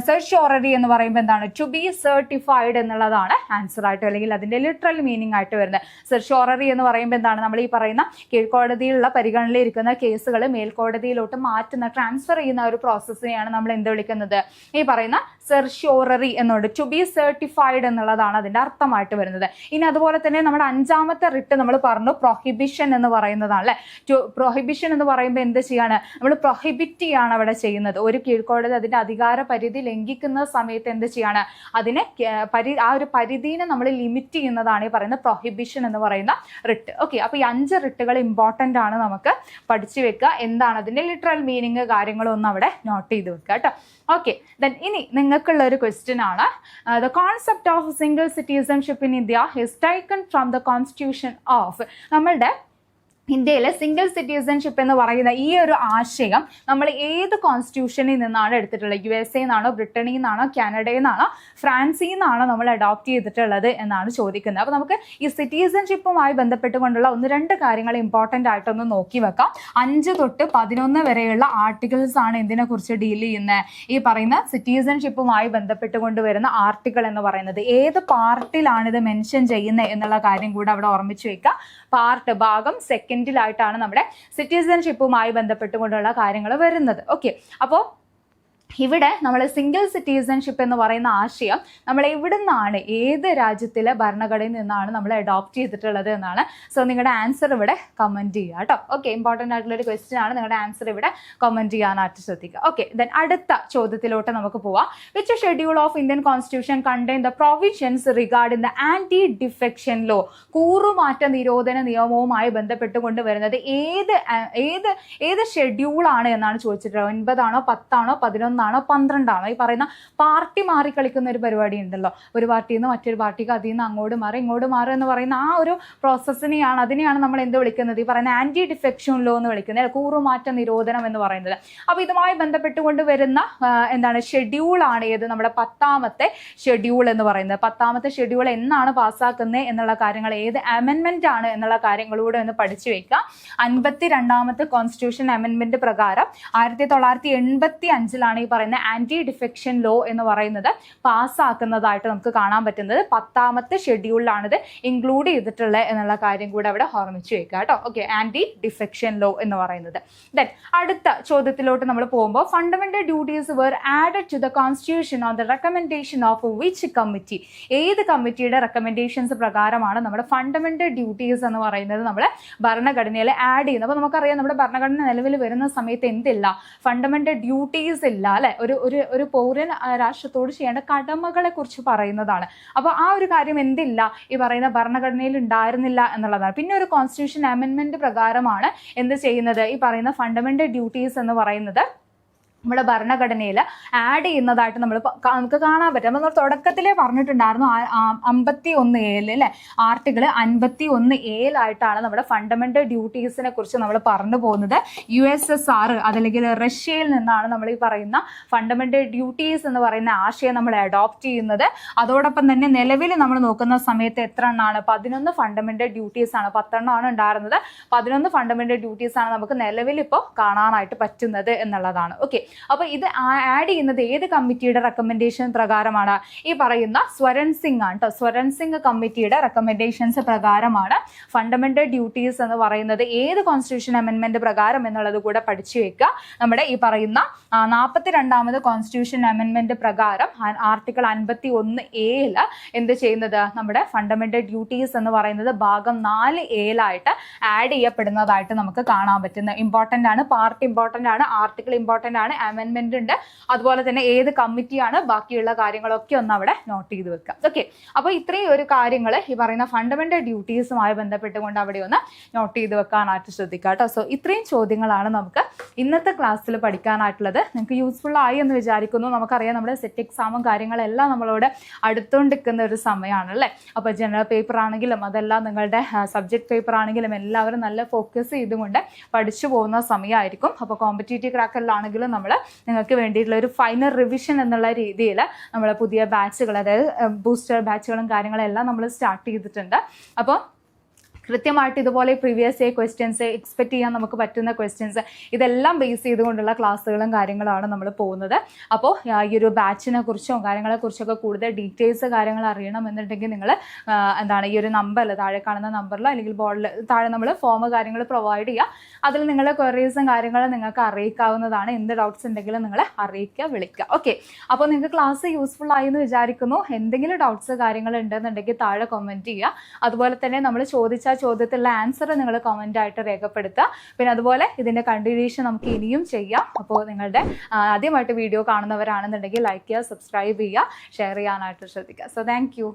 സെർഷ്യോററി എന്ന് പറയുമ്പോൾ എന്താണ്? ടു ബി സർട്ടിഫൈഡ് എന്നുള്ളതാണ് ആൻസർ ആയിട്ട്, അല്ലെങ്കിൽ അതിന്റെ ലിറ്ററൽ മീനിങ് ആയിട്ട് വരുന്നത്. സെർഷ്യോററി എന്ന് പറയുമ്പോൾ എന്താണ്? നമ്മൾ ഈ പറയുന്ന കീഴ്ക്കോടതിയിലുള്ള പരിഗണനയിൽ ഇരിക്കുന്ന കേസുകൾ മേൽക്കോടതിയിലോട്ട് മാറ്റുന്ന, ട്രാൻസ്ഫർ ചെയ്യുന്ന ഒരു പ്രോസസ്സിനെയാണ് നമ്മൾ എന്ത് വിളിക്കുന്നത്? ഈ പറയുന്ന സെർഷ്യോററി എന്നുണ്ട്. ടു ബി സർട്ടിഫൈഡ് എന്നുള്ളതാണ് അതിന്റെ അർത്ഥമായിട്ട് വരുന്നത്. ഇനി അതുപോലെ തന്നെ നമ്മുടെ 5ാമത്തെ റിട്ട് നമ്മൾ പറഞ്ഞു പ്രൊഹിബിഷൻ എന്ന് പറയുന്നതാണ് അല്ലെ. പ്രൊഹിബിഷൻ എന്ന് പറയുമ്പോൾ എന്ത് ചെയ്യാണ്? നമ്മൾ പ്രൊഹിബിറ്റ് ചെയ്യാണ് അവിടെ ചെയ്യുന്നത്. ഒരു കീഴ്ക്കോടതി അതിന്റെ അധികാര പരിധി ലംഘിക്കുന്ന സമയത്ത് എന്ത് ചെയ്യാണ്? അതിനെ ആ ഒരു പരിധിനെ നമ്മൾ ലിമിറ്റ് ചെയ്യുന്നതാണ് ഈ പറയുന്ന പ്രൊഹിബിഷൻ എന്ന് പറയുന്ന റിട്ട്. ഓക്കെ. അപ്പൊ ഈ 5 റിട്ടുകൾ ഇമ്പോർട്ടന്റ് ആണ്, നമുക്ക് പഠിച്ചു വെക്കുക. എന്താണ് അതിന്റെ ലിറ്ററൽ മീനിങ്, കാര്യങ്ങളൊന്നും അവിടെ നോട്ട് ചെയ്ത് വെക്കുക കേട്ടോ. ഓക്കെ. ദെൻ ഇനി നിങ്ങൾക്കുള്ള ഒരു ക്വസ്റ്റ്യൻ ആണ്. The concept of single citizenship in India his taken from the constitution of. നമ്മളുടെ ഇന്ത്യയിലെ സിംഗിൾ സിറ്റിസൺഷിപ്പ് എന്ന് പറയുന്ന ഈ ഒരു ആശയം നമ്മൾ ഏത് കോൺസ്റ്റിറ്റ്യൂഷനിൽ നിന്നാണ് എടുത്തിട്ടുള്ളത്? USA നിന്നാണോ, ബ്രിട്ടനിൽ നിന്നാണോ, കാനഡയിൽ നിന്നാണോ, ഫ്രാൻസിൽ നിന്നാണോ നമ്മൾ അഡോപ്റ്റ് ചെയ്തിട്ടുള്ളത് എന്നാണ് ചോദിക്കുന്നത്. അപ്പോൾ നമുക്ക് ഈ സിറ്റിസൺഷിപ്പുമായി ബന്ധപ്പെട്ടുകൊണ്ടുള്ള 1-2 കാര്യങ്ങൾ ഇമ്പോർട്ടൻ്റ് ആയിട്ടൊന്ന് നോക്കി വെക്കാം. 5 തൊട്ട് 11 വരെയുള്ള ആർട്ടിക്കിൾസ് ആണ് എന്തിനെ കുറിച്ച് ഡീൽ ചെയ്യുന്നത്? ഈ പറയുന്ന സിറ്റിസൺഷിപ്പുമായി ബന്ധപ്പെട്ടുകൊണ്ട് വരുന്ന ആർട്ടിക്കിൾ എന്ന് പറയുന്നത്. ഏത് പാർട്ടിലാണ് ഇത് മെൻഷൻ ചെയ്യുന്നത് എന്നുള്ള കാര്യം കൂടെ അവിടെ ഓർമ്മിച്ച് വെക്കുക. പാർട്ട് ഭാഗം സെക്കൻഡിലായിട്ടാണ് നമ്മുടെ സിറ്റിസൺഷിപ്പുമായി ബന്ധപ്പെട്ടുകൊണ്ടുള്ള കാര്യങ്ങൾ വരുന്നത്. ഓക്കെ. അപ്പോൾ ഇവിടെ നമ്മൾ സിംഗിൾ സിറ്റിസൺഷിപ്പ് എന്ന് പറയുന്ന ആശയം നമ്മൾ എവിടെ നിന്നാണ്, ഏത് രാജ്യത്തിലെ ഭരണഘടനയിൽ നിന്നാണ് നമ്മൾ അഡോപ്റ്റ് ചെയ്തിട്ടുള്ളത് എന്നാണ്. സോ നിങ്ങളുടെ ആൻസർ ഇവിടെ കമന്റ് ചെയ്യുക കേട്ടോ. ഓക്കെ. ഇമ്പോർട്ടൻ്റ് ആയിട്ടുള്ള ഒരു ക്വസ്റ്റ്യൻ ആണ്. നിങ്ങളുടെ ആൻസർ ഇവിടെ കമന്റ് ചെയ്യാനായിട്ട് ശ്രദ്ധിക്കുക. ഓക്കെ. ദെൻ അടുത്ത ചോദ്യത്തിലോട്ട് നമുക്ക് പോവാം. Which schedule of Indian constitution contain the provisions regarding the anti defection law? കൂറുമാറ്റ നിരോധന നിയമവുമായി ബന്ധപ്പെട്ടുകൊണ്ട് വരുന്നത് ഏത് ഷെഡ്യൂളാണ് എന്നാണ് ചോദിച്ചിട്ടുള്ളത്. 9 ആണോ, 10 ആണോ, 11 ആണോ, 12 ആണോ? ഈ പറയുന്ന പാർട്ടി മാറി കളിക്കുന്ന ഒരു പരിപാടി ഉണ്ടല്ലോ. ഒരു പാർട്ടിയിൽ നിന്ന് മറ്റൊരു പാർട്ടിക്ക്, അതിൽ നിന്ന് അങ്ങോട്ട് മാറി ഇങ്ങോട്ട് മാറുക എന്ന് പറയുന്ന ആ ഒരു അതിനെയാണ് നമ്മൾ എന്ത് വിളിക്കുന്നത്? ഈ പറയുന്ന ആന്റി ഡിഫെക്ഷൻ ലോ എന്ന് വിളിക്കുന്നത്, കൂറുമാറ്റ നിരോധനം എന്ന് പറയുന്നത്. അപ്പൊ ഇതുമായി ബന്ധപ്പെട്ടുകൊണ്ട് വരുന്ന ഷെഡ്യൂളാണ് ഏത്? നമ്മുടെ 10ാമത്തെ ഷെഡ്യൂൾ എന്ന് പറയുന്നത്. 10ാമത്തെ ഷെഡ്യൂൾ എന്നാണ് പാസ്സാക്കുന്നത് എന്നുള്ള കാര്യങ്ങൾ, ഏത് അമെൻമെന്റ് ആണ് എന്നുള്ള കാര്യങ്ങളൂടെ ഒന്ന് പഠിച്ചു വെക്കുക. 52ാമത്തെ കോൺസ്റ്റിറ്റ്യൂഷൻ അമെൻമെന്റ് പ്രകാരം 1985 ഈ പറയുന്ന ആന്റി ഡിഫെക്ഷൻ ലോ എന്ന് പറയുന്നത് പാസ്സാക്കുന്നതായിട്ട് നമുക്ക് കാണാൻ പറ്റുന്നത്. 10ാമത്തെ ഷെഡ്യൂളിലാണ് ഇത് ഇൻക്ലൂഡ് ചെയ്തിട്ടുള്ളത് എന്നുള്ള കാര്യം കൂടെ അവിടെ ഓർമ്മിച്ചു വെക്കുക കേട്ടോ. ഓക്കെ. ആന്റി ഡിഫെക്ഷൻ ലോ എന്ന് പറയുന്നത്. ദെൻ അടുത്ത ചോദ്യത്തിലോട്ട് നമ്മൾ പോകുമ്പോൾ fundamental duties were added to the constitution on the recommendation of which committee? ഏത് കമ്മിറ്റിയുടെ റെക്കമെൻഡേഷൻസ് പ്രകാരമാണ് നമ്മുടെ ഫണ്ടമെന്റൽ ഡ്യൂട്ടീസ് എന്ന് പറയുന്നത് നമ്മൾ ഭരണഘടനയിൽ ആഡ് ചെയ്യുന്നത്? അപ്പോൾ നമുക്കറിയാം നമ്മുടെ ഭരണഘടന നിലവിൽ വരുന്ന സമയത്ത് എന്തില്ല? ഫണ്ടമെന്റൽ ഡ്യൂട്ടീസ് ഇല്ല അല്ലെ. ഒരു പൗരൻ രാഷ്ട്രത്തോട് ചെയ്യേണ്ട കടമകളെ കുറിച്ച് പറയുന്നതാണ്. അപ്പോൾ ആ ഒരു കാര്യം എന്തില്ല? ഈ പറയുന്ന ഭരണഘടനയിൽ ഉണ്ടായിരുന്നില്ല എന്നുള്ളതാണ്. പിന്നെ ഒരു കോൺസ്റ്റിറ്റ്യൂഷൻ അമെൻമെന്റ് പ്രകാരമാണ് എന്ത് ചെയ്യുന്നത്? ഈ പറയുന്ന ഫണ്ടമെന്റൽ ഡ്യൂട്ടീസ് എന്ന് പറയുന്നത് നമ്മുടെ ഭരണഘടനയിൽ ആഡ് ചെയ്യുന്നതായിട്ട് നമുക്ക് കാണാൻ പറ്റും. നമ്മൾ തുടക്കത്തിലേ പറഞ്ഞിട്ടുണ്ടായിരുന്നു 51A അല്ലെ, ആർട്ടിക്കിൾ 51A നമ്മുടെ ഫണ്ടമെന്റൽ ഡ്യൂട്ടീസിനെ കുറിച്ച് നമ്മൾ പറഞ്ഞു പോകുന്നത്. USSR അതല്ലെങ്കിൽ റഷ്യയിൽ നിന്നാണ് നമ്മൾ ഈ പറയുന്ന ഫണ്ടമെന്റൽ ഡ്യൂട്ടീസ് എന്ന് പറയുന്ന ആശയം നമ്മൾ അഡോപ്റ്റ് ചെയ്യുന്നത്. അതോടൊപ്പം തന്നെ നിലവിൽ നമ്മൾ നോക്കുന്ന സമയത്ത് എത്ര എണ്ണമാണ്? 11 ഫണ്ടമെന്റൽ ഡ്യൂട്ടീസ് ആണ്. 10 എണ്ണമാണ് ഉണ്ടായിരുന്നത്. 11 ഫണ്ടമെന്റൽ ഡ്യൂട്ടീസ് ആണ് നമുക്ക് നിലവിൽ ഇപ്പോൾ കാണാനായിട്ട് പറ്റുന്നത് എന്നുള്ളതാണ്. ഓക്കെ, അപ്പൊ ഇത് ആഡ് ചെയ്യുന്നത് ഏത് കമ്മിറ്റിയുടെ റെക്കമെൻഡേഷൻ പ്രകാരമാണ്? ഈ പറയുന്ന സ്വരൺ സിംഗ് ആണ് കേട്ടോ. സ്വരൺ സിംഗ് കമ്മിറ്റിയുടെ റെക്കമെൻഡേഷൻസ് പ്രകാരമാണ് ഫണ്ടമെന്റൽ ഡ്യൂട്ടീസ് എന്ന് പറയുന്നത്. ഏത് കോൺസ്റ്റിറ്റ്യൂഷൻ അമെന്റ്മെന്റ് പ്രകാരം എന്നുള്ളത് കൂടെ പഠിച്ചു വെക്കുക. നമ്മുടെ ഈ പറയുന്ന 42ാമത് കോൺസ്റ്റിറ്റ്യൂഷൻ അമെന്റ്മെന്റ് പ്രകാരം ആർട്ടിക്കിൾ 51A എന്ത് ചെയ്യുന്നത്? നമ്മുടെ ഫണ്ടമെന്റൽ ഡ്യൂട്ടീസ് എന്ന് പറയുന്നത് ഭാഗം 4A ആഡ് ചെയ്യപ്പെടുന്നതായിട്ട് നമുക്ക് കാണാൻ പറ്റുന്നത്. ഇമ്പോർട്ടന്റ് ആണ്, പാർട്ട് ഇമ്പോർട്ടന്റ് ആണ്, ആർട്ടിക്കിൾ ഇമ്പോർട്ടന്റ് ആണ്, അമെന്റ്മെന്റ് ഉണ്ട്. അതുപോലെ തന്നെ ഏത് കമ്മിറ്റിയാണ്, ബാക്കിയുള്ള കാര്യങ്ങളൊക്കെ ഒന്ന് അവിടെ നോട്ട് ചെയ്ത് വെക്കുക. ഓക്കെ, അപ്പോൾ ഇത്രയും ഒരു കാര്യങ്ങൾ ഈ പറയുന്ന ഫണ്ടമെന്റൽ ഡ്യൂട്ടീസുമായി ബന്ധപ്പെട്ടുകൊണ്ട് അവിടെ ഒന്ന് നോട്ട് ചെയ്ത് വെക്കാനായിട്ട് ശ്രദ്ധിക്കുക കേട്ടോ. സോ ഇത്രയും ചോദ്യങ്ങളാണ് നമുക്ക് ഇന്നത്തെ ക്ലാസ്സിൽ പഠിക്കാനായിട്ടുള്ളത്. നിങ്ങൾക്ക് യൂസ്ഫുൾ ആയി എന്ന് വിചാരിക്കുന്നു. നമുക്കറിയാം നമ്മുടെ സെറ്റ് എക്സാമും കാര്യങ്ങളെല്ലാം നമ്മളോട് അടുത്തുകൊണ്ടിരിക്കുന്ന ഒരു സമയമാണ് അല്ലേ. അപ്പോൾ ജനറൽ പേപ്പർ ആണെങ്കിലും അതെല്ലാം നിങ്ങളുടെ സബ്ജക്ട് പേപ്പർ ആണെങ്കിലും എല്ലാവരും നല്ല ഫോക്കസ് ചെയ്തുകൊണ്ട് പഠിച്ചു പോകുന്ന സമയമായിരിക്കും. അപ്പോൾ കോമ്പറ്റേറ്റീവ് ക്രാക്കറിലാണെങ്കിലും നമ്മൾ നിങ്ങൾക്ക് വേണ്ടിയിട്ടുള്ള ഒരു ഫൈനൽ റിവിഷൻ എന്നുള്ള രീതിയിൽ നമ്മൾ പുതിയ ബാച്ചുകൾ, അതായത് ബൂസ്റ്റർ ബാച്ചുകളും കാര്യങ്ങളെല്ലാം നമ്മൾ സ്റ്റാർട്ട് ചെയ്തിട്ടുണ്ട്. അപ്പോൾ കൃത്യമായിട്ട് ഇതുപോലെ പ്രീവിയസ് ഇയർ ക്വസ്റ്റ്യൻസ്, എക്സ്പെക്ട് ചെയ്യാൻ നമുക്ക് പറ്റുന്ന ക്വസ്റ്റ്യൻസ്, ഇതെല്ലാം ബേസ് ചെയ്തുകൊണ്ടുള്ള ക്ലാസ്സുകളും കാര്യങ്ങളാണ് നമ്മൾ പോകുന്നത്. അപ്പോൾ ഈ ഒരു ബാച്ചിനെ കുറിച്ചും കാര്യങ്ങളെക്കുറിച്ചൊക്കെ കൂടുതൽ ഡീറ്റെയിൽസ് കാര്യങ്ങൾ അറിയണമെന്നുണ്ടെങ്കിൽ നിങ്ങൾ ഈ ഒരു നമ്പറിൽ, താഴെ കാണുന്ന നമ്പറിലോ അല്ലെങ്കിൽ ബോർഡിൽ താഴെ നമ്മൾ ഫോം കാര്യങ്ങൾ പ്രൊവൈഡ് ചെയ്യുക. അതിൽ നിങ്ങളുടെ ക്വയറീസും കാര്യങ്ങളും നിങ്ങൾക്ക് അറിയിക്കാവുന്നതാണ്. എന്ത് ഡൗട്ട്സ് ഉണ്ടെങ്കിലും നിങ്ങൾ അറിയിക്കുക, വിളിക്കുക. ഓക്കെ, അപ്പോൾ നിങ്ങൾക്ക് ക്ലാസ് യൂസ്ഫുൾ ആയി എന്ന് വിചാരിക്കുന്നു. എന്തെങ്കിലും ഡൗട്ട്സ് കാര്യങ്ങൾ ഉണ്ടെന്നുണ്ടെങ്കിൽ താഴെ കമൻറ്റ് ചെയ്യുക. അതുപോലെ തന്നെ നമ്മൾ ചോദിച്ച ചോദ്യത്തിലുള്ള ആൻസർ നിങ്ങൾ കമൻ്റ് ആയിട്ട് രേഖപ്പെടുത്തുക. പിന്നെ അതുപോലെ ഇതിൻ്റെ കണ്ടിന്യൂഷൻ നമുക്ക് ഇനിയും ചെയ്യാം. അപ്പോൾ നിങ്ങളുടെ ആദ്യമായിട്ട് വീഡിയോ കാണുന്നവരാണെന്നുണ്ടെങ്കിൽ ലൈക്ക് ചെയ്യുക, സബ്സ്ക്രൈബ് ചെയ്യുക, ഷെയർ ചെയ്യാനായിട്ട് ശ്രദ്ധിക്കുക. So thank you.